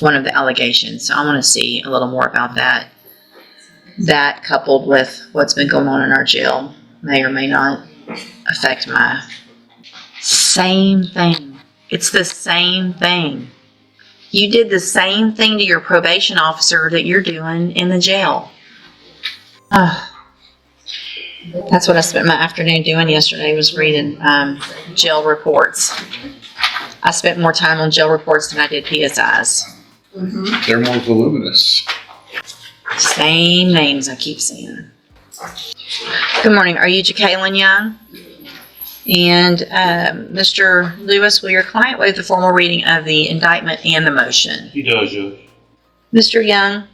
one of the allegations. So I want to see a little more about that. That coupled with what's been going on in our jail may or may not affect my same thing. It's the same thing. You did the same thing to your probation officer that you're doing in the jail. That's what I spent my afternoon doing yesterday, was reading jail reports. I spent more time on jail reports than I did PSIs. Mm-hmm. They're more voluminous. Same names I keep seeing. Good morning. Are you Jacqueline Young? And Mr. Lewis, will your client waive the formal reading of the indictment and the motion? He does, Judge. Mr. Young,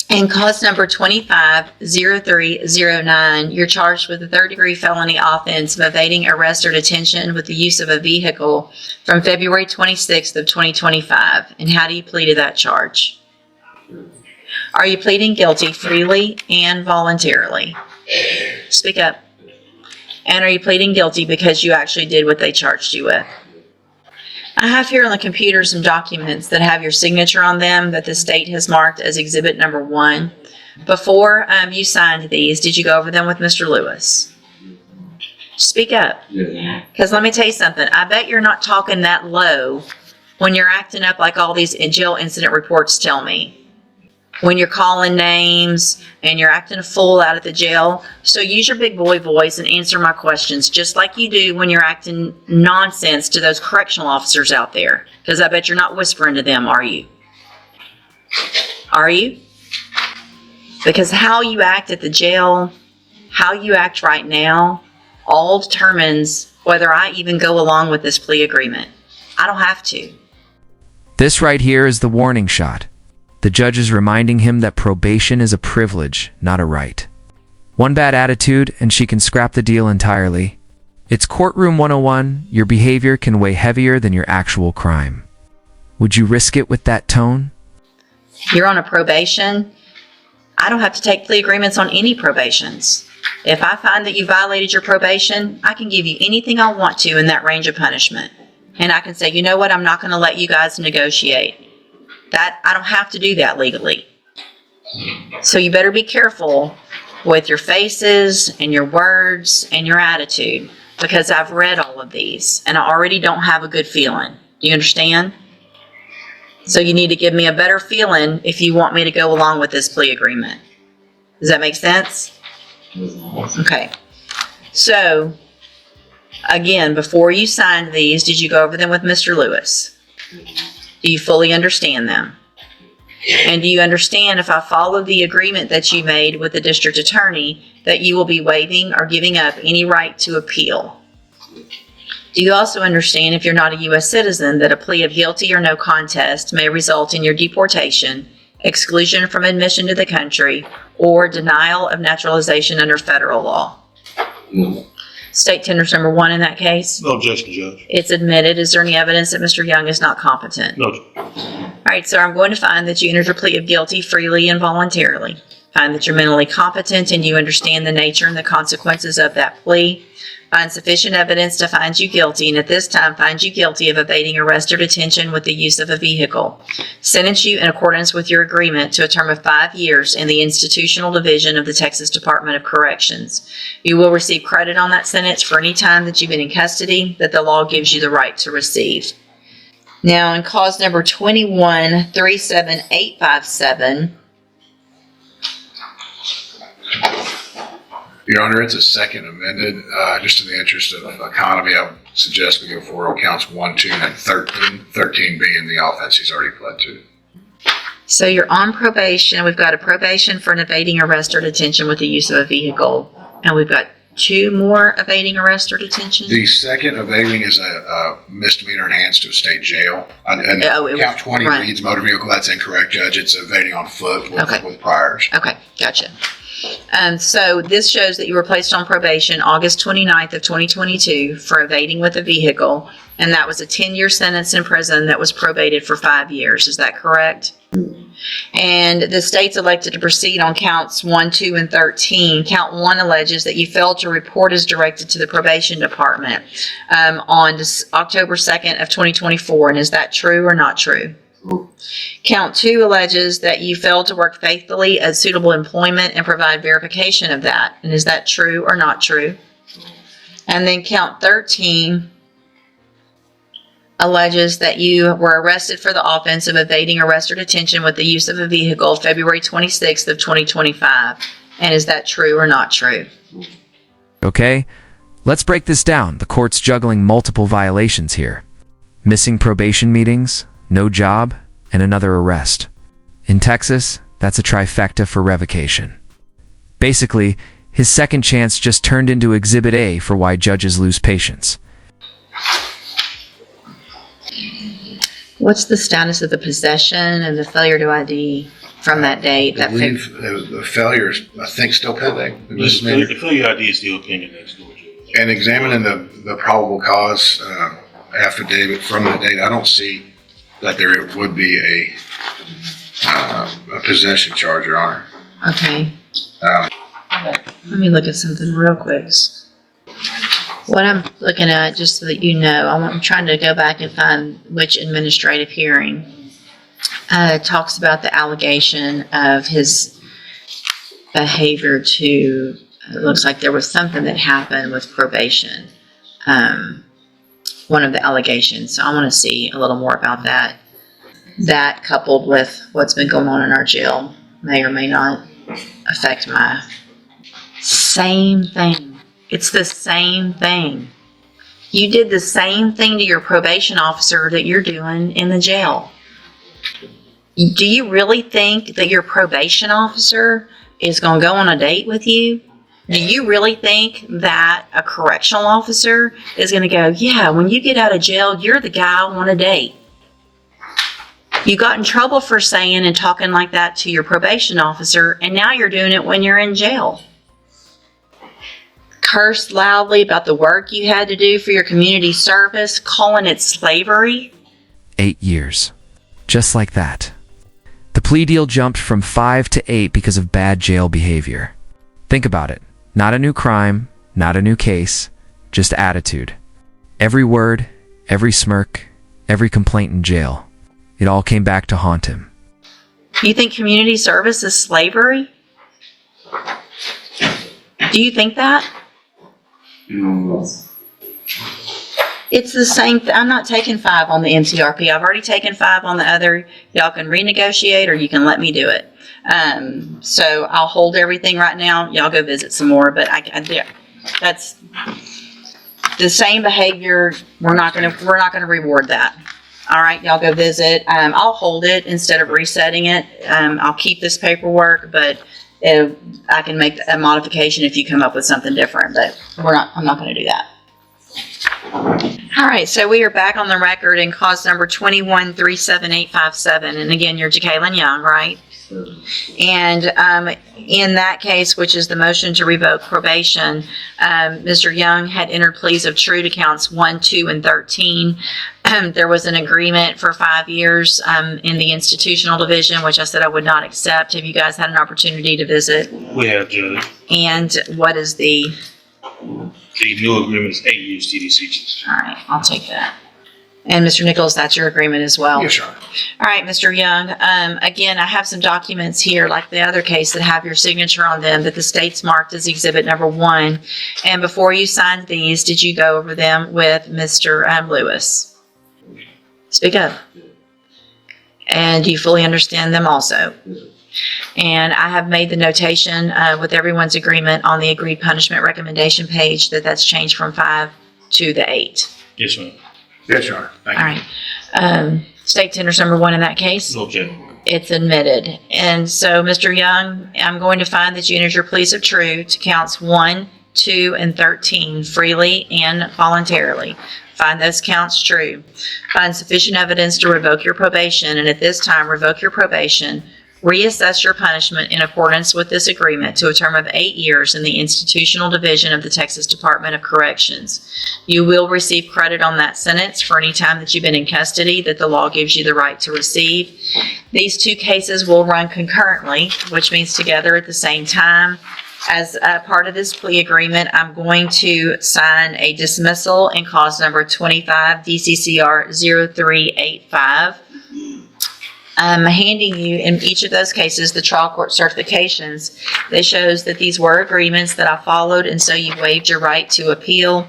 in cause number 250309, you're charged with a third-degree felony offense of evading arrest or detention with the use of a vehicle from February 26th of 2025. And how do you plead to that charge? Are you pleading guilty freely and voluntarily? Speak up. And are you pleading guilty because you actually did what they charged you with? I have here on the computer some documents that have your signature on them that the state has marked as exhibit number 1. Before you signed these, did you go over them with Mr. Lewis? Speak up. Yeah. Because let me tell you something. I bet you're not talking that low when you're acting up like all these jail incident reports tell me. When you're calling names and you're acting a fool out at the jail. So use your big boy voice and answer my questions just like you do when you're acting nonsense to those correctional officers out there. Because I bet you're not whispering to them, are you? Are you? Because how you act at the jail, how you act right now, all determines whether I even go along with this plea agreement. I don't have to. This right here is the warning shot. The judge is reminding him that probation is a privilege, not a right. One bad attitude, and she can scrap the deal entirely. It's Courtroom 101. Your behavior can weigh heavier than your actual crime. Would you risk it with that tone? You're on a probation. I don't have to take plea agreements on any probations. If I find that you violated your probation, I can give you anything I want to in that range of punishment. And I can say, you know what, I'm not going to let you guys negotiate. That I don't have to do that legally. So you better be careful with your faces and your words and your attitude, because I've read all of these and I already don't have a good feeling. Do you understand? So you need to give me a better feeling if you want me to go along with this plea agreement. Does that make sense? Okay. So again, before you signed these, did you go over them with Mr. Lewis? Do you fully understand them? And do you understand, if I follow the agreement that you made with the district attorney, that you will be waiving or giving up any right to appeal? Do you also understand, if you're not a U.S. citizen, that a plea of guilty or no contest may result in your deportation, exclusion from admission to the country, or denial of naturalization under federal law? No. State tenders number 1 in that case? No objection, Judge. It's admitted. Is there any evidence that Mr. Young is not competent? No, Judge. All right, so I'm going to find that you entered your plea of guilty freely and voluntarily. Find that you're mentally competent and you understand the nature and the consequences of that plea. Find sufficient evidence to find you guilty, and at this time find you guilty of evading arrest or detention with the use of a vehicle. Sentence you in accordance with your agreement to a term of 5 years in the Institutional Division of the Texas Department of Corrections. You will receive credit on that sentence for any time that you've been in custody that the law gives you the right to receive. Now, in cause number 2137857, Your Honor, it's a second amended. Just in the interest of economy, I would suggest we go forward on counts 1, 2, and 13. 13 being the offense he's already pled to. so you're on probation. We've got a probation for an evading arrest or detention with the use of a vehicle. And we've got 2 more evading arrest or detention? The second evading is a misdemeanor enhanced to a state jail. And Oh, count 20 right. reads motor vehicle. That's incorrect, Judge. It's evading on foot with, Okay. with priors. Okay, gotcha. So this shows that you were placed on probation August 29th of 2022 for evading with a vehicle, and that was a 10-year sentence in prison that was probated for 5 years. Is that correct? And the state's elected to proceed on counts 1, 2, and 13. Count 1 alleges that you failed to report as directed to the probation department on October 2nd of 2024. And is that true or not true? Count 2 alleges that you failed to work faithfully at suitable employment and provide verification of that. And is that true or not true? And then count 13 alleges that you were arrested for the offense of evading arrest or detention with the use of a vehicle February 26th of 2025. And is that true or not true? Okay, let's break this down. The court's juggling multiple violations here. Missing probation meetings, no job, and another arrest. In Texas, that's a trifecta for revocation. Basically, his second chance just turned into Exhibit A for why judges lose patience. What's the status of the possession and the failure to ID from that date? I believe the failure is, I think, still pending. The failure ID is still pending next door. And examining the probable cause affidavit from that date, I don't see that there would be a possession charge, Your Honor. Okay. Let me look at something real quick. What I'm looking at, just so that you know, I'm trying to go back and find which administrative hearing talks about the allegation of his behavior to, it looks like there was something that happened with probation. One of the allegations. So I want to see a little more about that. That coupled with what's been going on in our jail may or may not affect my same thing. It's the same thing. You did the same thing to your probation officer that you're doing in the jail. Do you really think that your probation officer is going to go on a date with you? Do you really think that a correctional officer is going to go, yeah, when you get out of jail, you're the guy I want to date? You got in trouble for saying and talking like that to your probation officer, and now you're doing it when you're in jail. Curse loudly about the work you had to do for your community service, calling it slavery. 8 years. Just like that. The plea deal jumped from 5 to 8 because of bad jail behavior. Think about it. Not a new crime, not a new case, just attitude. Every word, every smirk, every complaint in jail. It all came back to haunt him. You think community service is slavery? Do you think that? It's the same I'm not taking 5 on the MCRP. I've already taken 5 on the other. Y'all can renegotiate or you can let me do it. So I'll hold everything right now. Y'all go visit some more, but that's the same behavior. We're not gonna reward that. All right, y'all go visit. I'll hold it instead of resetting it. I'll keep this paperwork, but I can make a modification if you come up with something different, but I'm not going to do that. All right, so we are back on the record in cause number 21-37857. And again, you're Jacqueline Young, right? And in that case, which is the motion to revoke probation, Mr. Young had entered pleas of true to counts 1, 2, and 13. There was an agreement for 5 years in the institutional division, which I said I would not accept. Have you guys had an opportunity to visit? We have, Judge. And what is the new agreement is 8 years TDC. All right, I'll take that. And Mr. Nichols, that's your agreement as well? Yes, Your Honor. All right, Mr. Young, again, I have some documents here, like the other case, that have your signature on them, that the state's marked as exhibit number 1. And before you signed these, did you go over them with Mr. Lewis? Speak up. And do you fully understand them also? And I have made the notation with everyone's agreement on the agreed punishment recommendation page that that's changed from 5 to the 8. Yes, ma'am. Yes, Your Honor. Thank you. All right. State tenders number 1 in that case? No objection. It's admitted. And so, Mr. Young, I'm going to find that you entered your pleas of true to counts 1, 2, and 13 freely and voluntarily. Find those counts true. Find sufficient evidence to revoke your probation, and at this time, revoke your probation. Reassess your punishment in accordance with this agreement to a term of 8 years in the institutional division of the Texas Department of Corrections. You will receive credit on that sentence for any time that you've been in custody that the law gives you the right to receive. These 2 cases will run concurrently, which means together at the same time. As a part of this plea agreement, I'm going to sign a dismissal in cause number 25 DCCR 0385. I'm handing you in each of those cases the trial court certifications that shows that these were agreements that I followed, and so you waived your right to appeal.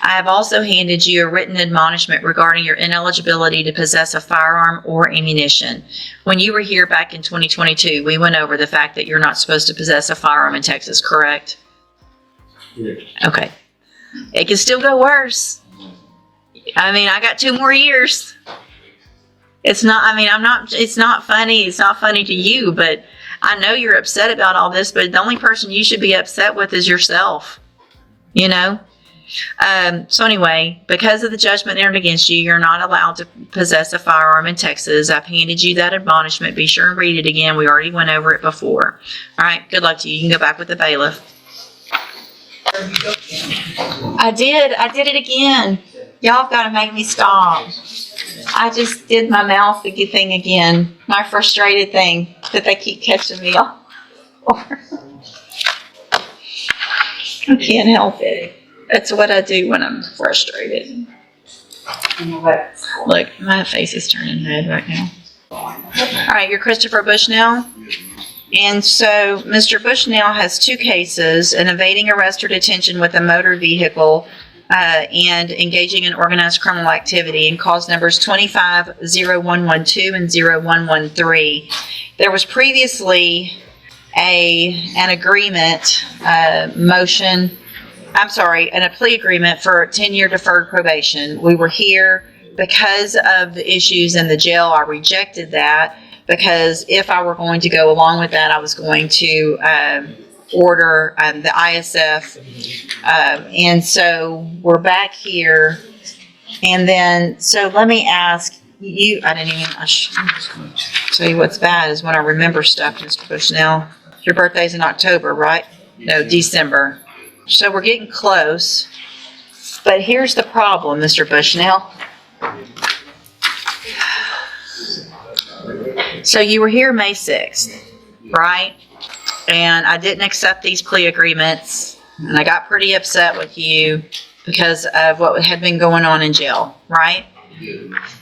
I have also handed you a written admonishment regarding your ineligibility to possess a firearm or ammunition. When you were here back in 2022, we went over the fact that you're not supposed to possess a firearm in Texas, correct? Yes. Okay. It can still go worse. I mean, I got 2 more years. It's not funny. It's not funny to you, but I know you're upset about all this, but the only person you should be upset with is yourself, you know? So anyway, because of the judgment entered against you, you're not allowed to possess a firearm in Texas. I've handed you that admonishment. Be sure and read it again. We already went over it before. All right, good luck to you. You can go back with the bailiff. I did it again. Y'all got to make me stop. I just did my mouth thing again. My frustrated thing that they keep catching me off. I can't help it. That's what I do when I'm frustrated. Look, my face is turning red right now. All right, you're Christopher Bushnell. And so Mr. Bushnell has 2 cases: an evading arrest or detention with a motor vehicle and engaging in organized criminal activity, and cause numbers 25-0112 and 0113. There was previously an agreement motion. And a plea agreement for 10-year deferred probation. We were here because of the issues in the jail. I rejected that because if I were going to go along with that, I was going to order the ISF. And so we're back here. And then, so let me ask you, I'll tell you what's bad is when I remember stuff, Mr. Bushnell. Your birthday's in October, right? No, December. So we're getting close, but here's the problem, Mr. Bushnell. So you were here May 6th, right? And I didn't accept these plea agreements, and I got pretty upset with you because of what had been going on in jail, right?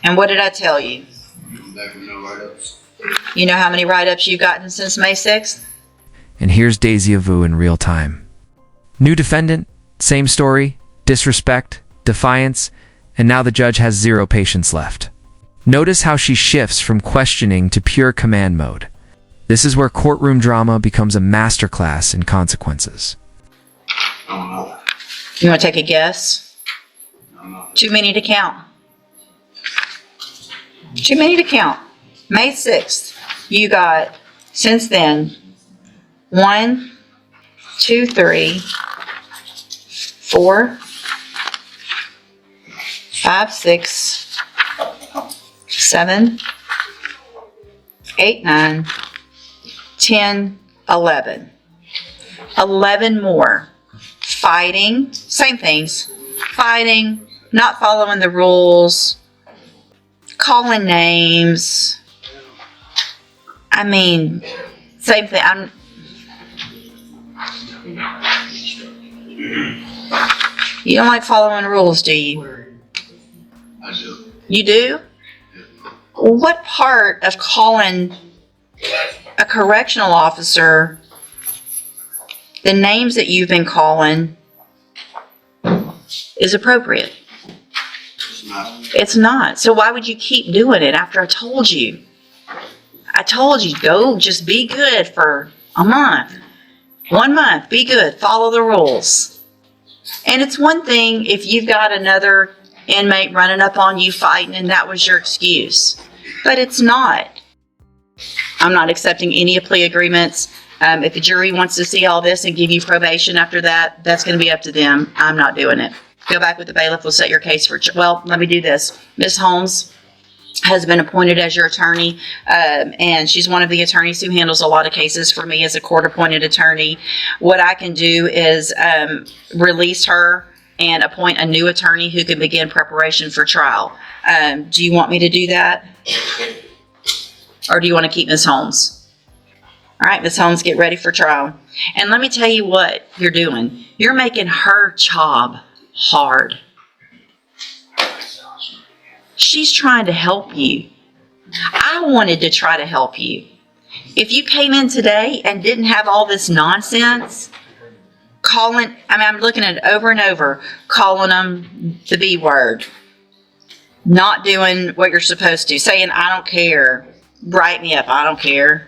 And what did I tell you? You know how many write-ups you've gotten since May 6th? And here's Daisy Avu in real time. New defendant, same story, disrespect, defiance, and now the judge has 0 patience left. Notice how she shifts from questioning to pure command mode. This is where courtroom drama becomes a masterclass in consequences. You want to take a guess? Too many to count. Too many to count. May 6th, you got, since then, 1, 2, 3, 4, 5, 6, 7, 8, 9, 10, 11. 11 more. Fighting, same things. Fighting, not following the rules, calling names. I mean, same thing. You don't like following rules, do you? I do. You do? Well, what part of calling a correctional officer the names that you've been calling is appropriate? It's not. It's not. So why would you keep doing it after I told you? I told you, go just be good for a month. 1 month, be good, follow the rules. And it's one thing if you've got another inmate running up on you fighting and that was your excuse. But it's not. I'm not accepting any plea agreements. If the jury wants to see all this and give you probation after that, that's going to be up to them. I'm not doing it. Go back with the bailiff. We'll set your case for, well, let me do this. Ms. Holmes has been appointed as your attorney, and she's one of the attorneys who handles a lot of cases for me as a court-appointed attorney. What I can do is release her and appoint a new attorney who can begin preparation for trial. Do you want me to do that? Or do you want to keep Ms. Holmes? All right, Ms. Holmes, get ready for trial. And let me tell you what you're doing. You're making her job hard. She's trying to help you. I wanted to try to help you. If you came in today and didn't have all this nonsense, I'm looking at it over and over, calling them the B word, not doing what you're supposed to, saying, I don't care, write me up, I don't care.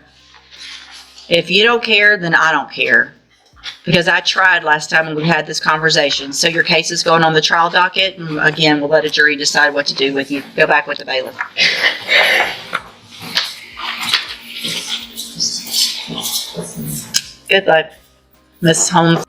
If you don't care, then I don't care. Because I tried last time and we had this conversation. So your case is going on the trial docket, and again, we'll let a jury decide what to do with you. Go back with the bailiff. Good luck, Miss Holmes.